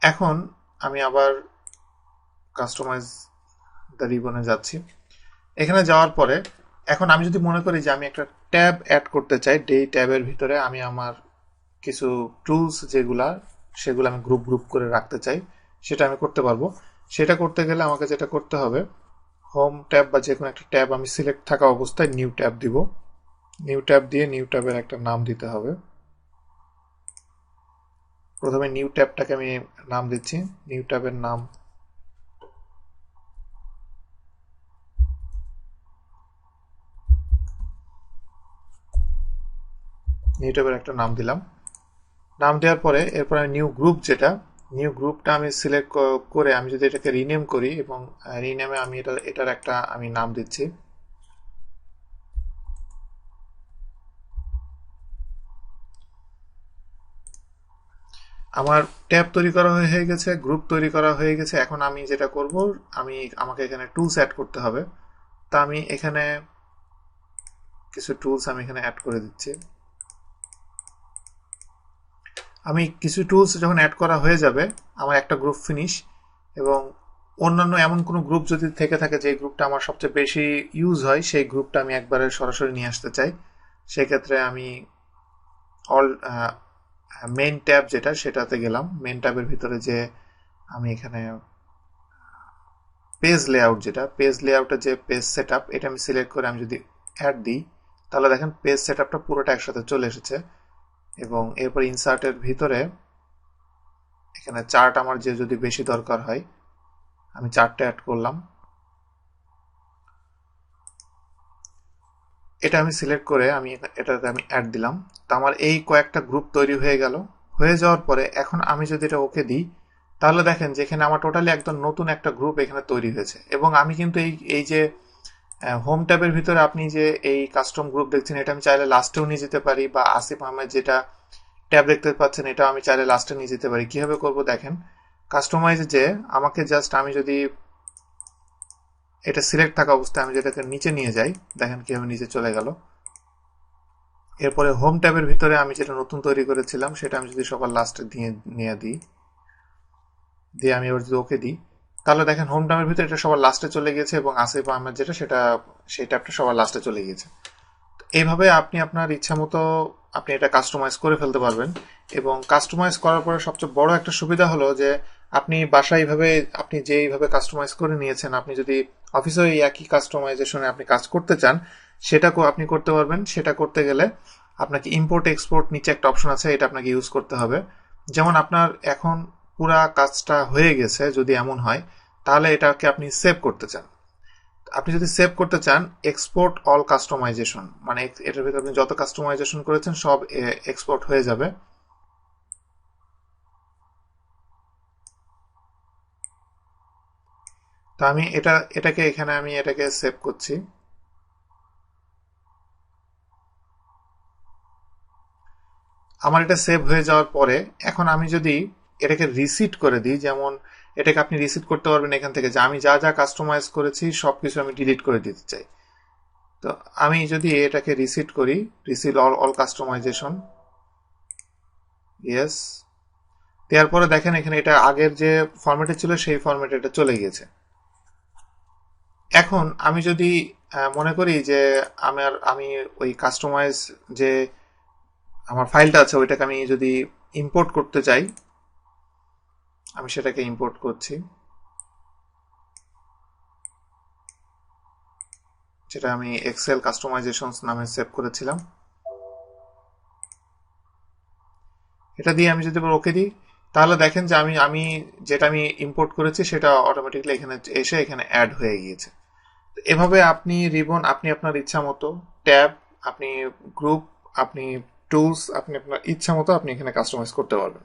এখন আমি আবার কাস্টমাইজ দ্য রিবনে যাচ্ছি। এখানে যাওয়ার পরে এখন আমি যদি মনে করি যে আমি একটা ট্যাব অ্যাড করতে চাই, এই ট্যাবের ভিতরে আমি আমার কিছু টুলস সেগুলো আমি গ্রুপ গ্রুপ করে রাখতে চাই, সেটা আমি করতে পারবো। সেটা করতে গেলে আমাকে যেটা করতে হবে, হোম ট্যাব বা যে কোনো একটা ট্যাব আমি সিলেক্ট থাকা অবস্থায় নিউ ট্যাব দিব। নিউ ট্যাব দিয়ে নিউ ট্যাবের একটা নাম দিতে হবে। প্রথমে নিউ ট্যাবটাকে আমি নাম দিচ্ছি, নিউ ট্যাবের নাম নিউ ট্যাবের একটা নাম দিলাম। নাম দেওয়ার পরে এরপর আমি নিউ গ্রুপ নিউ গ্রুপটা আমি সিলেক্ট করে আমি যদি এটাকে রিনেম করি এবং রিনেমে আমি এটার একটা আমি নাম দিচ্ছি। আমার ট্যাব তৈরি করা হয়ে গেছে, গ্রুপ তৈরি করা হয়ে গেছে। এখন আমি যেটা করব, আমাকে এখানে টুলস অ্যাড করতে হবে। তা আমি এখানে কিছু টুলস আমি এখানে অ্যাড করে দিচ্ছি। আমি কিছু টুলস যখন অ্যাড করা হয়ে যাবে, আমার একটা গ্রুপ ফিনিশ। এবং অন্যান্য এমন কোনো গ্রুপ যদি থেকে থাকে যে গ্রুপটা আমার সবচেয়ে বেশি ইউজ হয়, সেই গ্রুপটা আমি একবারে সরাসরি নিয়ে আসতে চাই। সেক্ষেত্রে আমি অল মেইন ট্যাব সেটাতে গেলাম। মেইন ট্যাবের ভিতরে যে আমি এখানে পেজ লেআউটের যে পেজ সেট আপ, এটা আমি সিলেক্ট করে আমি যদি অ্যাড দিই, তাহলে দেখেন পেজ সেট আপটা পুরোটা একসাথে চলে এসেছে। এবং এরপর ইনসার্টের ভিতরে এখানে চার্ট আমার যে যদি বেশি দরকার হয়, আমি চার্টটা অ্যাড করলাম। এটা আমি সিলেক্ট করে এটাতে আমি অ্যাড দিলাম। তো আমার এই কয়েকটা গ্রুপ তৈরি হয়ে গেল। হয়ে যাওয়ার পরে এখন আমি যদি এটা ওকে দিই, তাহলে দেখেন যে এখানে আমার টোটালি একদম নতুন একটা গ্রুপ এখানে তৈরি হয়েছে। এবং আমি কিন্তু এই এই যে হোম ট্যাবের ভিতরে আপনি যে এই কাস্টম গ্রুপ দেখছেন, এটা আমি চাইলে লাস্টেও নিয়ে যেতে পারি, বা আসিফ আহমেদ যেটা ট্যাব দেখতে পাচ্ছেন এটা আমি চাইলে লাস্টে নিয়ে যেতে পারি। কিভাবে করব দেখেন, কাস্টমাইজ যে আমাকে জাস্ট আমি যদি এটা সিলেক্ট থাকা অবস্থায় আমি যেটাকে নিচে নিয়ে যাই, দেখেন কিভাবে নিচে চলে গেল। এরপরে হোম ট্যাবের ভিতরে আমি যেটা নতুন তৈরি করেছিলাম সেটা আমি যদি সবার লাস্টে নিয়ে দিয়ে আমি এবার যদি ওকে দিই, তাহলে দেখেন হোম ট্যাবের ভিতরে এটা সবার লাস্টে চলে গেছে এবং আসিফ আহমেদ সেই ট্যাবটা সবার লাস্টে চলে গেছে। এইভাবে আপনি আপনার ইচ্ছা মতো আপনি এটা কাস্টমাইজ করে ফেলতে পারবেন। এবং কাস্টমাইজ করার পরে সবচেয়ে বড় একটা সুবিধা হলো যে আপনি বাসায় এইভাবে আপনি যেইভাবে কাস্টমাইজ করে নিয়েছেন, আপনি যদি অফিসে এই একই কাস্টমাইজেশনে আপনি কাজ করতে চান, সেটা আপনি করতে পারবেন। সেটা করতে গেলে আপনাকে ইম্পোর্ট এক্সপোর্ট নিচে একটা অপশন আছে, এটা আপনাকে ইউজ করতে হবে। যেমন আপনার এখন পুরা কাজটা হয়ে গেছে, যদি এমন হয় তাহলে এটাকে আপনি সেভ করতে চান। আপনি যদি সেভ করতে চান, এক্সপোর্ট অল কাস্টমাইজেশন, মানে এটার ভিতরে আপনি যত কাস্টমাইজেশন করেছেন সব এক্সপোর্ট হয়ে যাবে। তো আমি এটাকে সেভ করছি। আমার এটা সেভ হয়ে যাওয়ার পরে এখন আমি যদি এটাকে রিসিট করে দিই, যেমন এটাকে আপনি রিসিট করতে পারবেন এখান থেকে যে আমি যা যা কাস্টমাইজ করেছি সবকিছু আমি ডিলিট করে দিতে চাই। তো আমি যদি এটাকে রিসিট করি, reset all all customisation, yes, দেওয়ার পরে দেখেন এখানে এটা আগের যে ফরম্যাটে ছিল সেই ফরম্যাটে এটা চলে গিয়েছে। এখন আমি যদি মনে করি যে আমি ওই কাস্টমাইজ যে আমার ফাইলটা আছে ওইটাকে আমি যদি ইম্পোর্ট করতে চাই, আমি সেটাকে ইম্পোর্ট করছি, যেটা আমি এক্সেল কাস্টমাইজেশন নামে সেভ করেছিলাম। এটা দিয়ে আমি যদি ওকে দিই, তাহলে দেখেন যে আমি যেটা আমি ইম্পোর্ট করেছি সেটা অটোমেটিকলি এখানে এসে এখানে অ্যাড হয়ে গিয়েছে। এভাবে আপনি রিবন, আপনি আপনার ইচ্ছা মতো ট্যাব, আপনি গ্রুপ, আপনি টুলস, আপনি আপনার ইচ্ছা মতো আপনি এখানে কাস্টমাইজ করতে পারবেন।